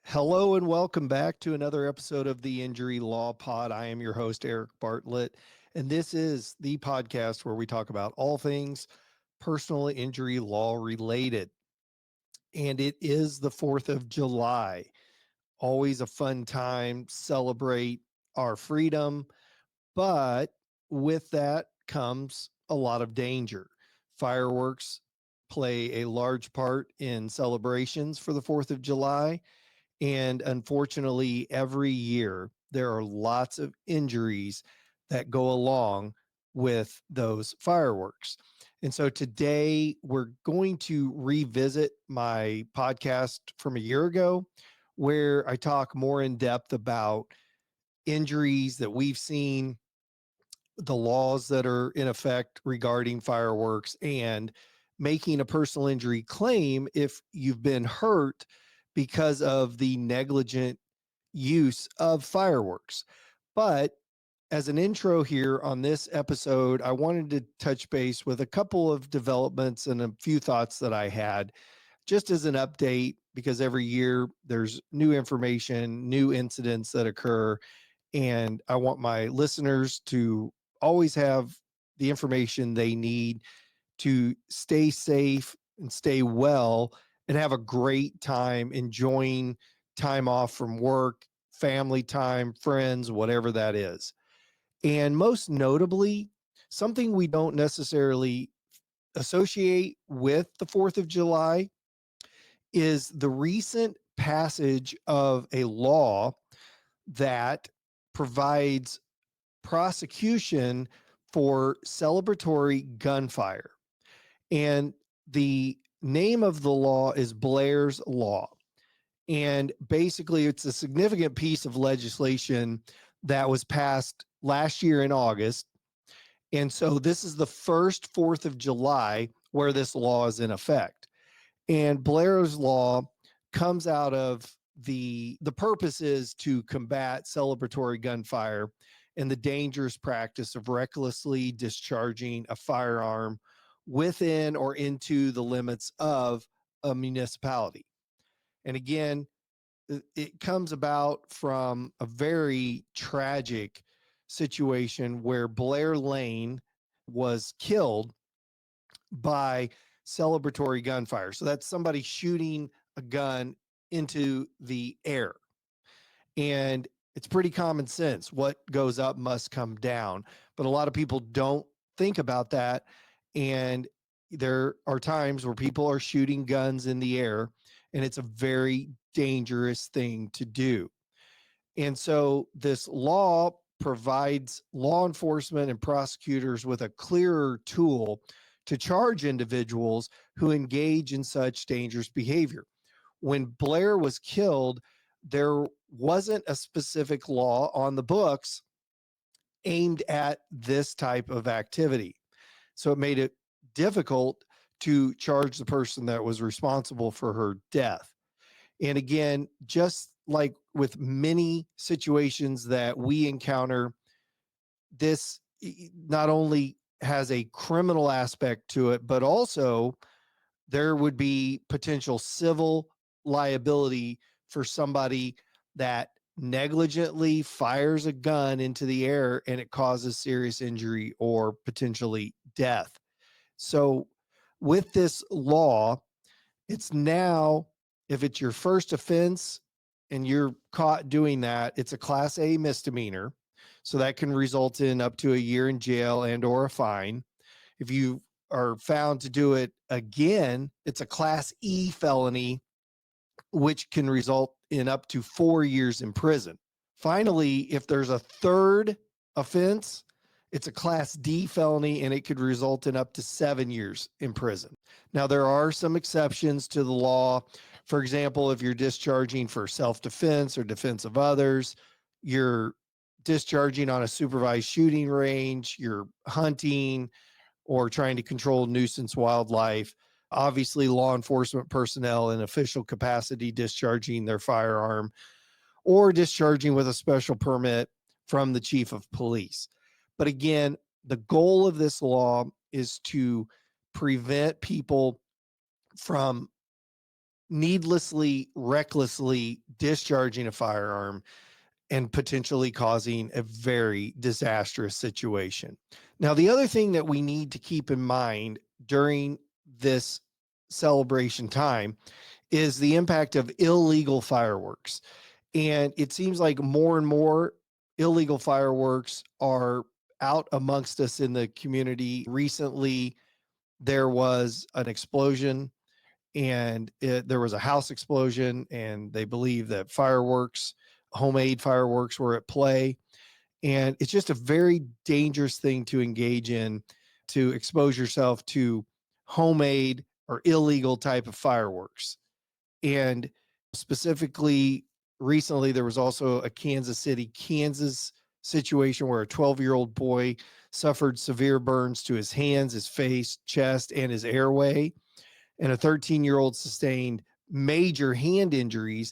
Hello and welcome back to another episode of the Injury Law Pod. I am your host, Eric Bartlett, and this is the podcast where we talk about all things personal injury law related. And it is the 4th of July. Always a fun time, celebrate our freedom, but with that comes a lot of danger. Fireworks play a large part in celebrations for the 4th of July. And unfortunately, every year there are lots of injuries that go along with those fireworks. And so today we're going to revisit my podcast from a year ago, where I talk more in depth about injuries that we've seen, the laws that are in effect regarding fireworks, and making a personal injury claim if you've been hurt because of the negligent use of fireworks. But as an intro here on this episode, I wanted to touch base with a couple of developments and a few thoughts that I had just as an update, because every year there's new information, new incidents that occur, and I want my listeners to always have the information they need to stay safe and stay well and have a great time enjoying time off from work, family time, friends, whatever that is. And most notably, something we don't necessarily associate with the 4th of July is the recent passage of a law that provides prosecution for celebratory gunfire. And the name of the law is Blair's Law. And basically, it's a significant piece of legislation that was passed last year in August. And so this is the first 4th of July where this law is in effect. And Blair's Law comes out of the purpose is to combat celebratory gunfire and the dangerous practice of recklessly discharging a firearm within or into the limits of a municipality. And again, it comes about from a very tragic situation where Blair Lane was killed by celebratory gunfire. So that's somebody shooting a gun into the air. And it's pretty common sense. What goes up must come down. But a lot of people don't think about that. And there are times where people are shooting guns in the air, and it's a very dangerous thing to do. And so this law provides law enforcement and prosecutors with a clearer tool to charge individuals who engage in such dangerous behavior. When Blair was killed, there wasn't a specific law on the books aimed at this type of activity. So it made it difficult to charge the person that was responsible for her death. And again, just like with many situations that we encounter, this not only has a criminal aspect to it, but also there would be potential civil liability for somebody that negligently fires a gun into the air and it causes serious injury or potentially death. So, with this law, it's now, if it's your first offense and you're caught doing that, it's a class A misdemeanor. So that can result in up to a year in jail and or a fine. If you are found to do it again, it's a class E felony, which can result in up to 4 years in prison. Finally, if there's a third offense, it's a class D felony and it could result in up to 7 years in prison. Now, there are some exceptions to the law. For example, if you're discharging for self defense or defense of others, you're discharging on a supervised shooting range, you're hunting or trying to control nuisance wildlife. Obviously, law enforcement personnel in official capacity discharging their firearm or discharging with a special permit from the chief of police. But again, the goal of this law is to prevent people from needlessly, recklessly discharging a firearm and potentially causing a very disastrous situation. Now, the other thing that we need to keep in mind during this celebration time is the impact of illegal fireworks. And it seems like more and more illegal fireworks are out amongst us in the community. Recently, there was an explosion and there was a house explosion, and they believe that fireworks, homemade fireworks, were at play. And it's just a very dangerous thing to engage in, to expose yourself to homemade or illegal type of fireworks. And specifically, recently, there was also a Kansas City, Kansas situation where a 12-year-old boy suffered severe burns to his hands, his face, chest, and his airway. And a 13-year-old sustained major hand injuries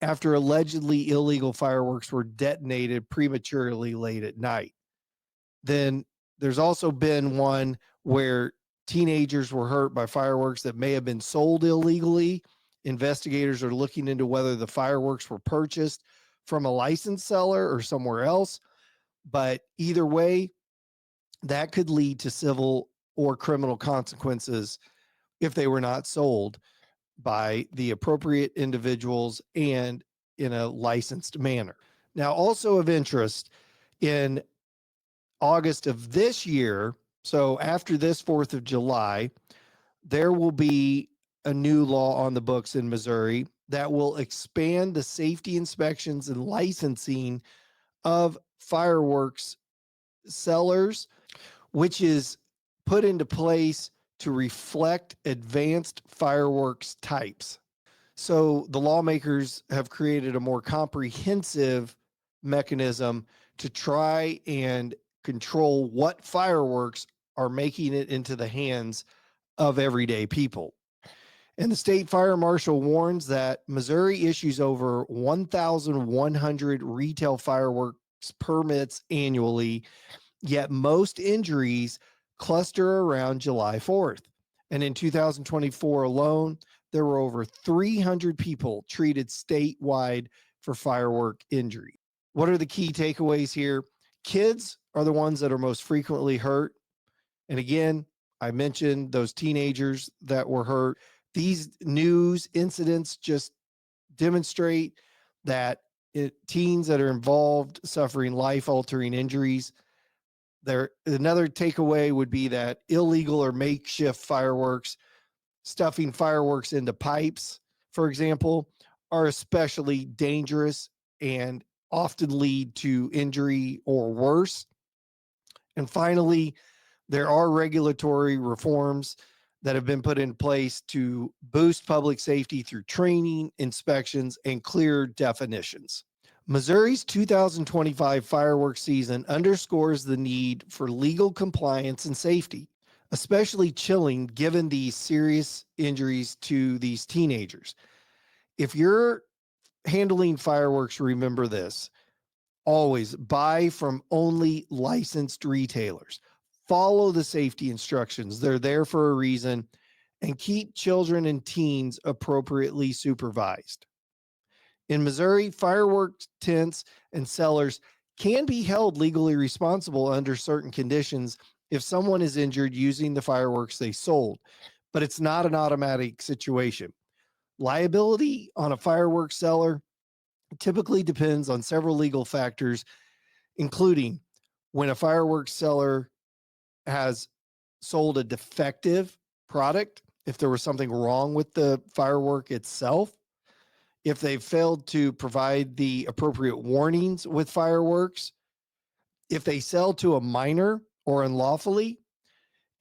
after allegedly illegal fireworks were detonated prematurely late at night. Then there's also been one where teenagers were hurt by fireworks that may have been sold illegally. Investigators are looking into whether the fireworks were purchased from a licensed seller or somewhere else. But either way, that could lead to civil or criminal consequences if they were not sold by the appropriate individuals and in a licensed manner. Now, also of interest, in August of this year, so after this 4th of July, there will be a new law on the books in Missouri that will expand the safety inspections and licensing of fireworks sellers, which is put into place to reflect advanced fireworks types. So the lawmakers have created a more comprehensive mechanism to try and control what fireworks are making it into the hands of everyday people. And the state fire marshal warns that Missouri issues over 1,100 retail fireworks permits annually, yet most injuries cluster around July 4th. And in 2024 alone, there were over 300 people treated statewide for firework injury. What are the key takeaways here? Kids are the ones that are most frequently hurt. And again, I mentioned those teenagers that were hurt. These news incidents just demonstrate that teens that are involved suffering life-altering injuries. Another takeaway would be that illegal or makeshift fireworks, stuffing fireworks into pipes, for example, are especially dangerous and often lead to injury or worse. And finally, there are regulatory reforms that have been put in place to boost public safety through training, inspections, and clear definitions. Missouri's 2025 fireworks season underscores the need for legal compliance and safety, especially chilling given the serious injuries to these teenagers. If you're handling fireworks, remember this: always buy from only licensed retailers. Follow the safety instructions. They're there for a reason, and keep children and teens appropriately supervised. In Missouri, fireworks tents and sellers can be held legally responsible under certain conditions if someone is injured using the fireworks they sold, but it's not an automatic situation. Liability on a fireworks seller typically depends on several legal factors, including when a fireworks seller has sold a defective product, if there was something wrong with the firework itself, if they failed to provide the appropriate warnings with fireworks, if they sell to a minor or unlawfully,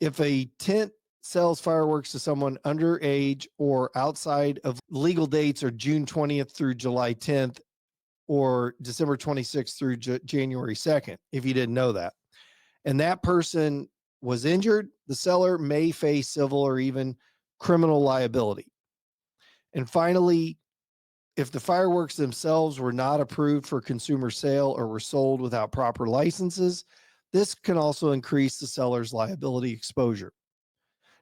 if a tent sells fireworks to someone underage or outside of legal dates or June 20th through July 10th or December 26th through January 2nd, if you didn't know that. And that person was injured, the seller may face civil or even criminal liability. And finally, if the fireworks themselves were not approved for consumer sale or were sold without proper licenses, this can also increase the seller's liability exposure.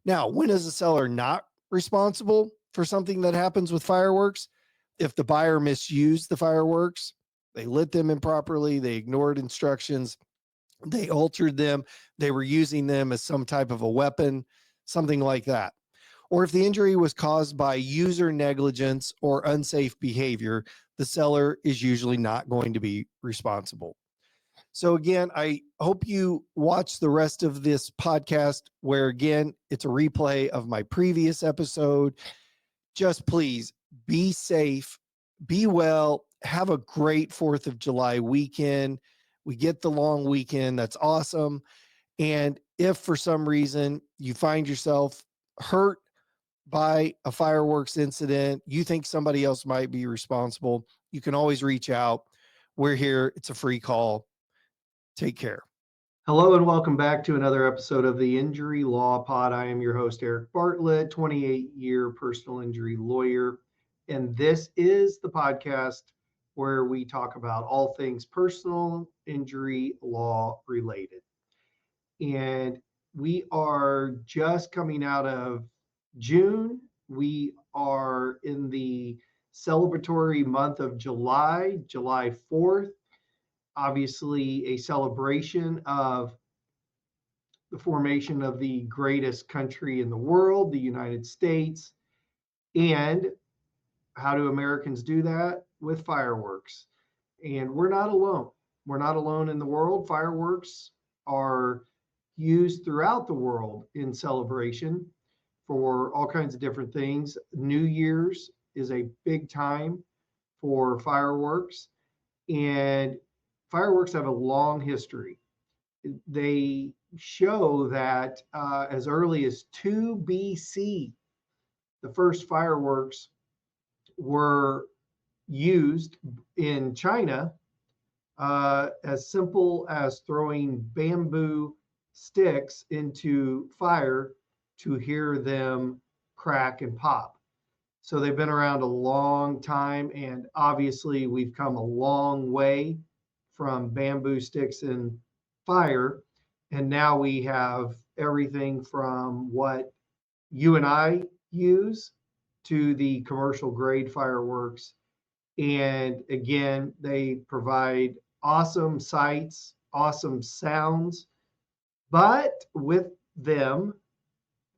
Now, when is the seller not responsible? for something that happens with fireworks. If the buyer misused the fireworks, they lit them improperly, they ignored instructions, they altered them, they were using them as some type of a weapon, something like that. Or if the injury was caused by user negligence or unsafe behavior, the seller is usually not going to be responsible. So, again, I hope you watch the rest of this podcast, where again, it's a replay of my previous episode. Just please be safe, be well, have a great 4th of July weekend. We get the long weekend. That's awesome. And if for some reason you find yourself hurt by a fireworks incident, you think somebody else might be responsible, you can always reach out. We're here. It's a free call. Take care. Hello and welcome back to another episode of the Injury Law Pod. I am your host, Eric Bartlett, 28-year personal injury lawyer. And this is the podcast where we talk about all things personal injury law related. And we are just coming out of June. We are in the celebratory month of July, July 4th. Obviously, a celebration of the formation of the greatest country in the world, the United States. And how do Americans do that? With fireworks. And we're not alone. We're not alone in the world. Fireworks are used throughout the world in celebration for all kinds of different things. New Year's is a big time for fireworks, and fireworks have a long history. They show that as early as 2 BC, the first fireworks were used in China, as simple as throwing bamboo sticks into fire to hear them crack and pop. So they've been around a long time, and obviously we've come a long way from bamboo sticks and fire. And now we have everything from what you and I use to the commercial grade fireworks. And again, they provide awesome sights, awesome sounds, but with them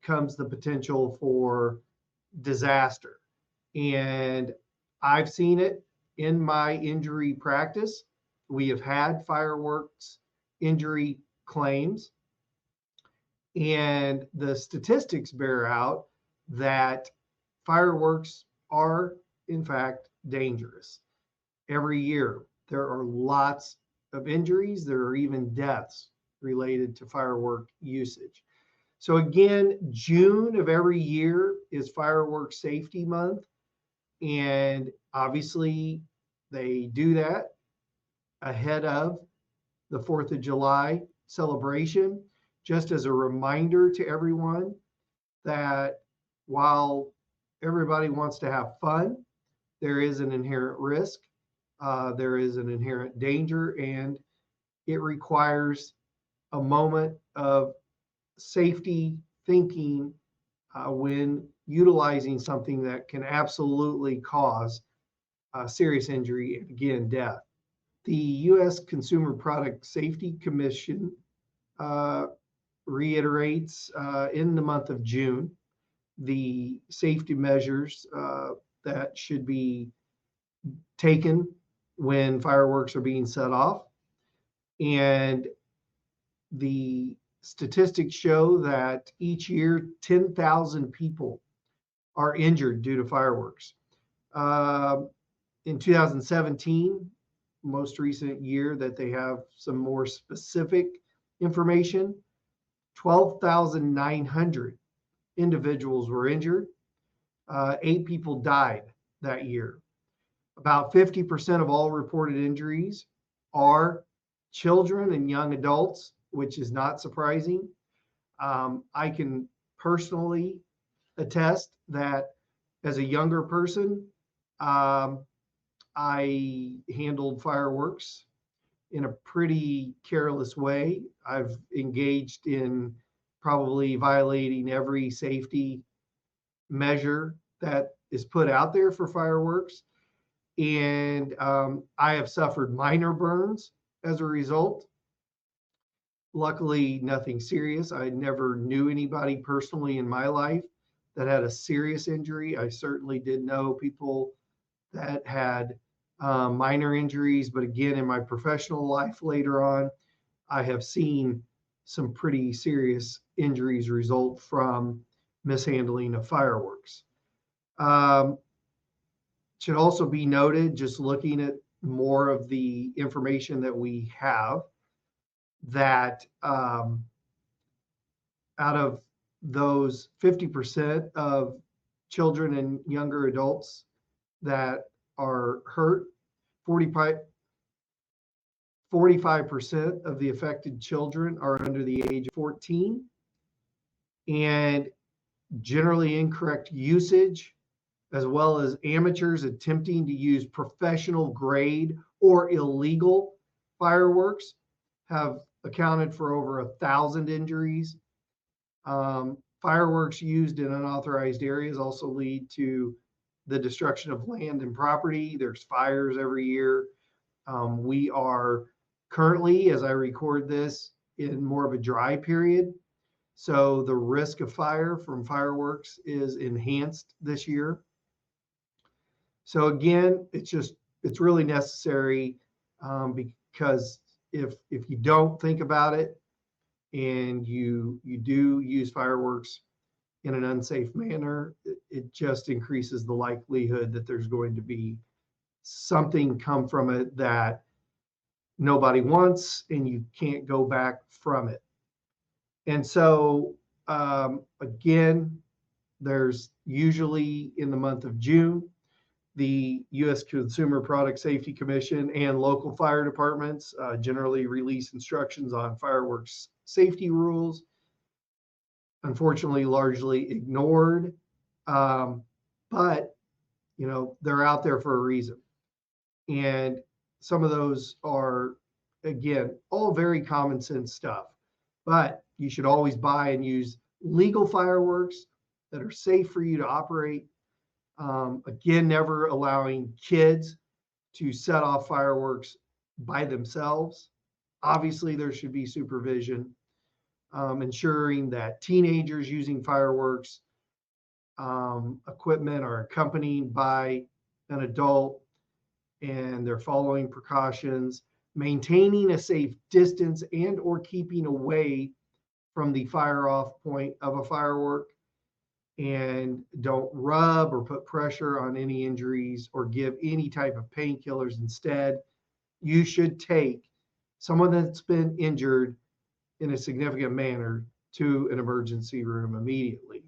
comes the potential for disaster. And I've seen it in my injury practice. We have had fireworks injury claims, and the statistics bear out that fireworks are, in fact, dangerous. Every year, there are lots of injuries. There are even deaths related to firework usage. So again, June of every year is Fireworks Safety Month. And obviously, they do that ahead of the 4th of July celebration, just as a reminder to everyone that while everybody wants to have fun, there is an inherent risk, there is an inherent danger, and it requires a moment of safety thinking when utilizing something that can absolutely cause serious injury and, again, death. The U.S. Consumer Product Safety Commission reiterates in the month of June the safety measures that should be taken when fireworks are being set off. And the statistics show that each year 10,000 people are injured due to fireworks. In 2017, most recent year that they have some more specific information, 12,900 individuals were injured. 8 people died that year. About 50% of all reported injuries are children and young adults, which is not surprising. I can personally attest that as a younger person, I handled fireworks in a pretty careless way. I've engaged in probably violating every safety measure that is put out there for fireworks. And I have suffered minor burns as a result. Luckily, nothing serious. I never knew anybody personally in my life that had a serious injury. I certainly did know people that had minor injuries, but again, in my professional life later on, I have seen some pretty serious injuries result from mishandling of fireworks. Um, should also be noted, just looking at more of the information that we have, that out of those 50% of children and younger adults that are hurt, 45% of the affected children are under the age of 14. And generally incorrect usage, as well as amateurs attempting to use professional grade or illegal fireworks, have accounted for over 1,000 injuries. Fireworks used in unauthorized areas also lead to the destruction of land and property. There's fires every year. We are currently, as I record this, in more of a dry period. So the risk of fire from fireworks is enhanced this year. So again, it's really necessary, because if you don't think about it and you do use fireworks in an unsafe manner, it just increases the likelihood that there's going to be something come from it that nobody wants and you can't go back from it. And so again, there's usually in the month of June, the U.S. Consumer Product Safety Commission and local fire departments generally release instructions on fireworks safety rules. Unfortunately, largely ignored, but they're out there for a reason. And some of those are, again, all very common sense stuff. But you should always buy and use legal fireworks that are safe for you to operate. Again, never allowing kids to set off fireworks by themselves. Obviously, there should be supervision, ensuring that teenagers using fireworks equipment are accompanied by an adult and they're following precautions, maintaining a safe distance and or keeping away from the fire off point of a firework, and don't rub or put pressure on any injuries or give any type of painkillers. Instead, you should take someone that's been injured in a significant manner to an emergency room immediately.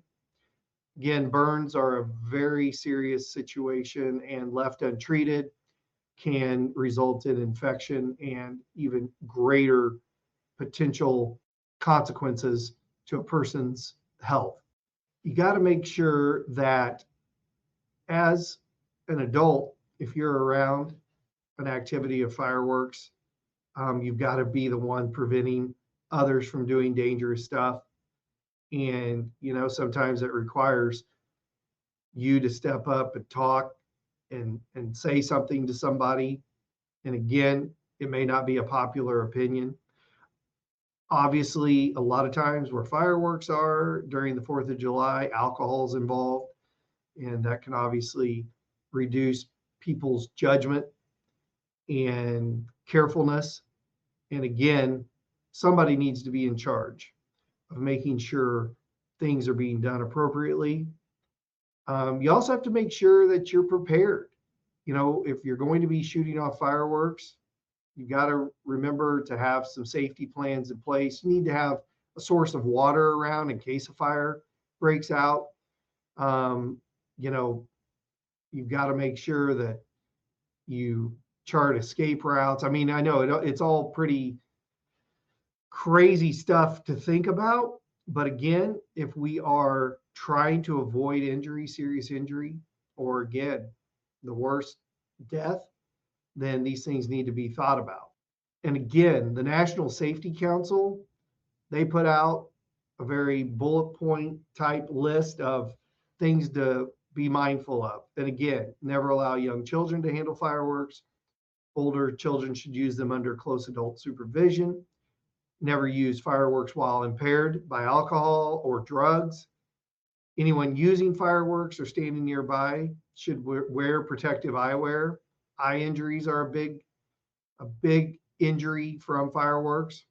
Again, burns are a very serious situation and left untreated can result in infection and even greater potential consequences to a person's health. You got to make sure that as an adult, if you're around an activity of fireworks, you've got to be the one preventing others from doing dangerous stuff. And, sometimes it requires you to step up and talk and say something to somebody. And again, it may not be a popular opinion. Obviously, a lot of times where fireworks are during the 4th of July, alcohol is involved, and that can obviously reduce people's judgment and carefulness. And again, somebody needs to be in charge of making sure things are being done appropriately. You also have to make sure that you're prepared. If you're going to be shooting off fireworks, you got to remember to have some safety plans in place. You need to have a source of water around in case a fire breaks out. You know, you've got to make sure that you chart escape routes. I mean, I know it's all pretty crazy stuff to think about. But again, if we are trying to avoid injury, serious injury, or again, the worst, death, then these things need to be thought about. And again, the National Safety Council, they put out a very bullet point type list of things to be mindful of. And again, never allow young children to handle fireworks. Older children should use them under close adult supervision. Never use fireworks while impaired by alcohol or drugs. Anyone using fireworks or standing nearby should wear protective eyewear. Eye injuries are a big injury from fireworks.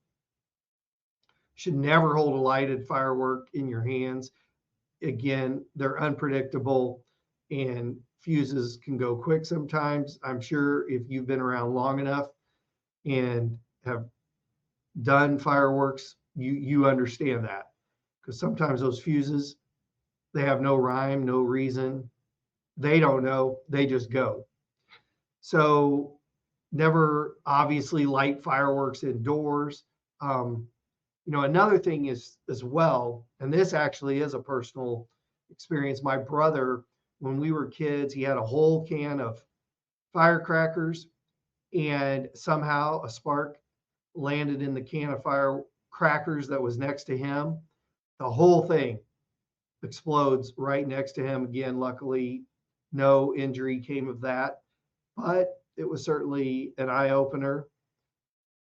Should never hold a lighted firework in your hands. Again, they're unpredictable and fuses can go quick sometimes. I'm sure if you've been around long enough and have done fireworks, you understand that, because sometimes those fuses, they have no rhyme, no reason. They don't know, they just go. So never obviously light fireworks indoors. Um, Another thing is as well, and this actually is a personal experience. My brother, when we were kids, he had a whole can of firecrackers, and somehow a spark landed in the can of firecrackers that was next to him. The whole thing explodes right next to him. Again, luckily, no injury came of that, but it was certainly an eye opener.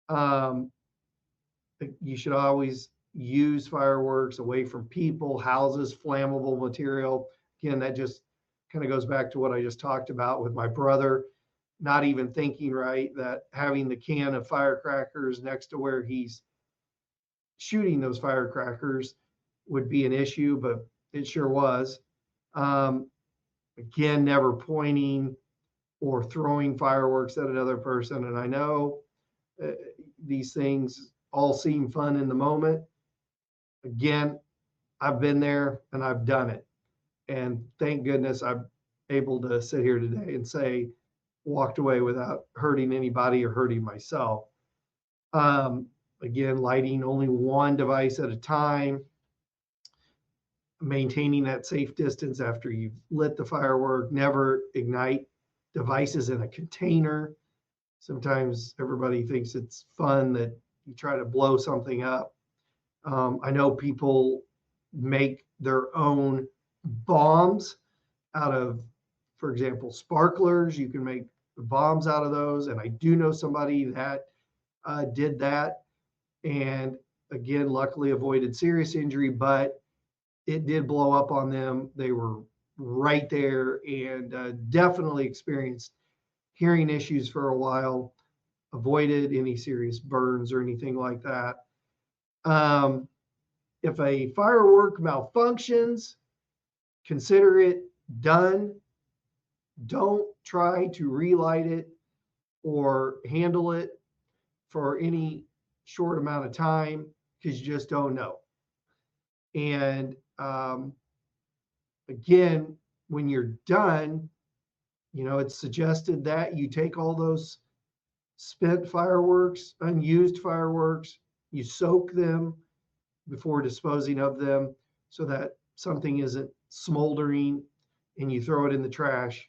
Um, you should always use fireworks away from people, houses, flammable material. Again, that just kind of goes back to what I just talked about with my brother, not even thinking right that having the can of firecrackers next to where he's shooting those firecrackers would be an issue, but it sure was. Um, Again, never pointing or throwing fireworks at another person. And I know uh, these things all seem fun in the moment. Again, I've been there and I've done it. And thank goodness I'm able to sit here today and say, walked away without hurting anybody or hurting myself. Um, Again, lighting only one device at a time, maintaining that safe distance after you've lit the firework, never ignite devices in a container. Sometimes everybody thinks it's fun that you try to blow something up. I know people make their own bombs out of, for example, sparklers. You can make bombs out of those. And I do know somebody that did that. And again, luckily avoided serious injury, but it did blow up on them. They were right there and definitely experienced hearing issues for a while, avoided any serious burns or anything like that. Um, if a firework malfunctions, consider it done. Don't try to relight it or handle it for any short amount of time, because you just don't know. And again, when you're done, it's suggested that you take all those spent fireworks, unused fireworks, you soak them before disposing of them so that something isn't smoldering, and you throw it in the trash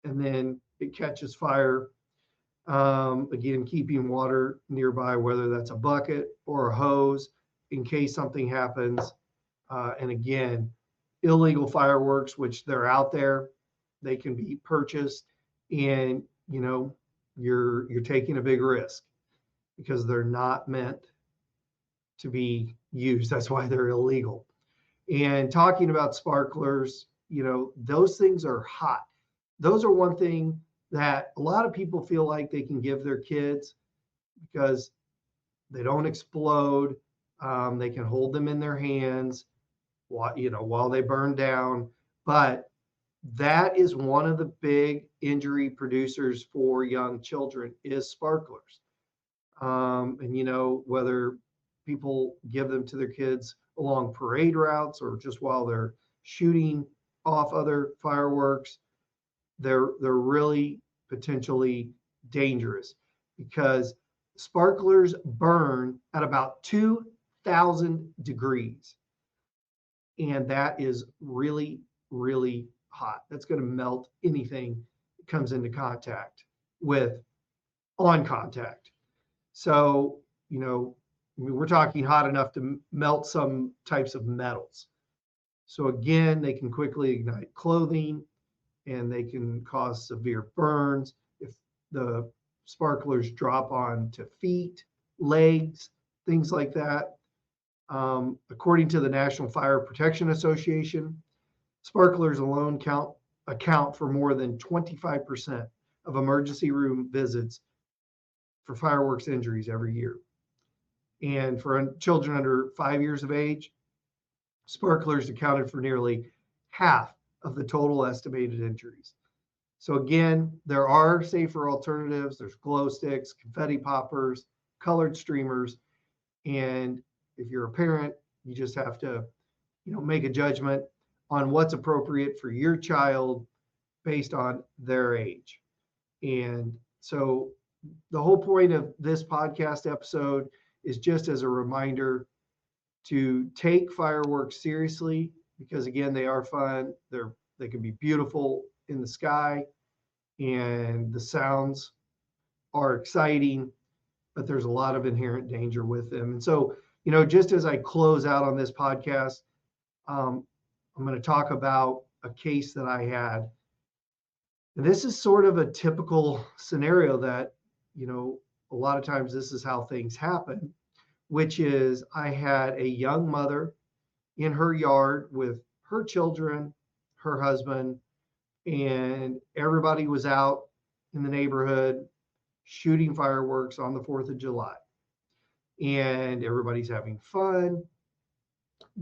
and then it catches fire. Again, keeping water nearby, whether that's a bucket or a hose, in case something happens. And again, illegal fireworks, which they're out there, they can be purchased, and you're taking a big risk because they're not meant to be used. That's why they're illegal. And talking about sparklers, those things are hot. Those are one thing that a lot of people feel like they can give their kids because they don't explode. They can hold them in their hands while they burn down. But that is one of the big injury producers for young children is sparklers. And whether people give them to their kids along parade routes or just while they're shooting off other fireworks, they're really potentially dangerous because sparklers burn at about 2,000 degrees. And that is really, really hot. That's going to melt anything that comes into contact with on contact. So, we're talking hot enough to melt some types of metals. So again, they can quickly ignite clothing and they can cause severe burns if the sparklers drop onto feet, legs, things like that. According to the National Fire Protection Association, sparklers alone account for more than 25% of emergency room visits for fireworks injuries every year. And for children under 5 years of age, sparklers accounted for nearly half of the total estimated injuries. So again, there are safer alternatives. There's glow sticks, confetti poppers, colored streamers, and if you're a parent, you just have to, make a judgment on what's appropriate for your child based on their age. And so the whole point of this podcast episode is just as a reminder to take fireworks seriously because again, they are fun. They can be beautiful in the sky and the sounds are exciting, but there's a lot of inherent danger with them. And so, just as I close out on this podcast, I'm going to talk about a case that I had. And this is sort of a typical scenario that, a lot of times this is how things happen, which is I had a young mother in her yard with her children, her husband, and everybody was out in the neighborhood shooting fireworks on the 4th of July. And everybody's having fun,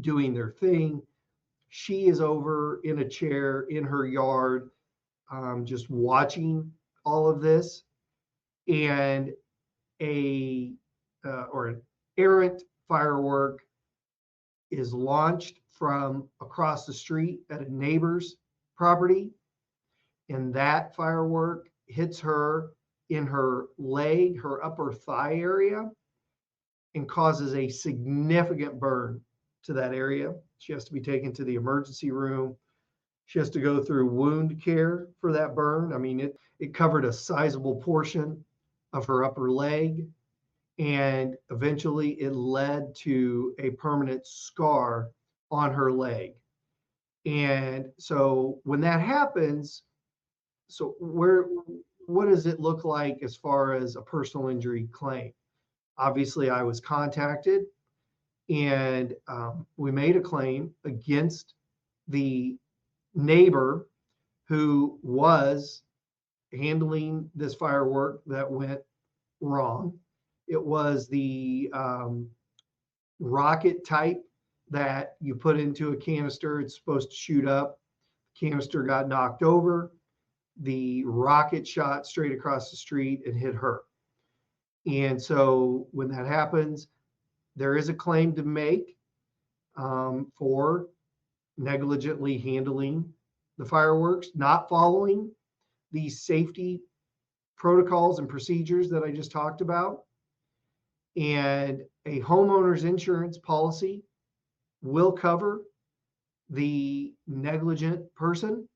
doing their thing. She is over in a chair in her yard, just watching all of this. And an errant firework is launched from across the street at a neighbor's property. And that firework hits her in her leg, her upper thigh area, and causes a significant burn to that area. She has to be taken to the emergency room. She has to go through wound care for that burn. I mean, it covered a sizable portion of her upper leg, and eventually it led to a permanent scar on her leg. And so when that happens, so what does it look like as far as a personal injury claim? Obviously, I was contacted and we made a claim against the neighbor who was handling this firework that went wrong. It was the rocket type that you put into a canister. It's supposed to shoot up. The canister got knocked over. The rocket shot straight across the street and hit her. And so when that happens, there is a claim to make for negligently handling the fireworks, not following these safety protocols and procedures that I just talked about. And a homeowner's insurance policy will cover the negligent person.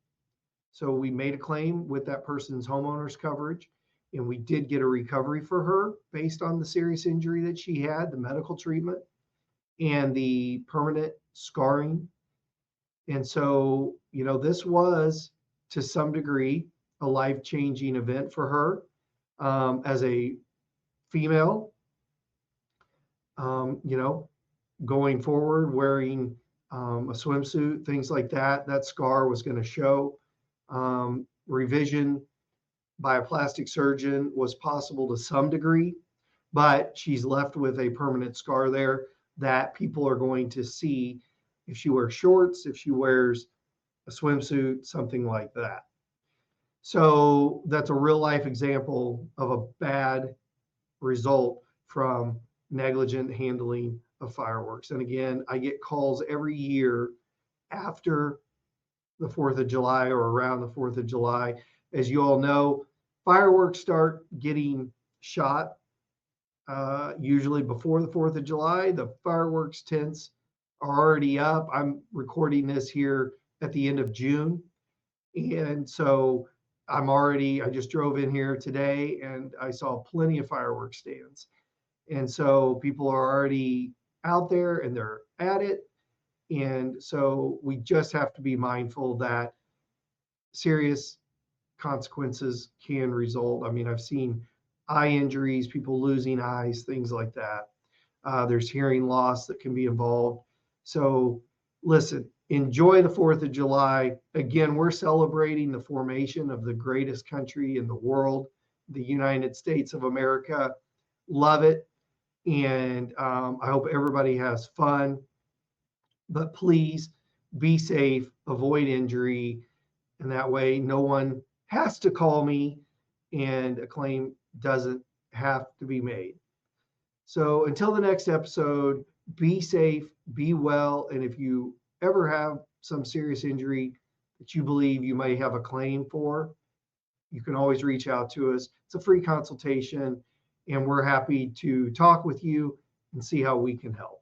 So we made a claim with that person's homeowner's coverage, and we did get a recovery for her based on the serious injury that she had, the medical treatment, and the permanent scarring. And so, this was to some degree a life-changing event for her as a female, going forward, wearing a swimsuit, things like that. That scar was going to show. Revision by a plastic surgeon was possible to some degree, but she's left with a permanent scar there that people are going to see if she wears shorts, if she wears a swimsuit, something like that. So that's a real life example of a bad result from negligent handling of fireworks. And again, I get calls every year after the 4th of July or around the 4th of July. As you all know, fireworks start getting shot usually before the 4th of July. The fireworks tents are already up. I'm recording this here at the end of June. And so I just drove in here today and I saw plenty of fireworks stands. And so people are already out there and they're at it. And so we just have to be mindful that serious consequences can result. I mean, I've seen eye injuries, people losing eyes, things like that. There's hearing loss that can be involved. So, listen, enjoy the 4th of July. Again, we're celebrating the formation of the greatest country in the world, the United States of America. Love it. And I hope everybody has fun. But please be safe, avoid injury, and that way no one has to call me and a claim doesn't have to be made. So until the next episode, be safe, be well, and if you ever have some serious injury that you believe you may have a claim for, you can always reach out to us. It's a free consultation, and we're happy to talk with you and see how we can help.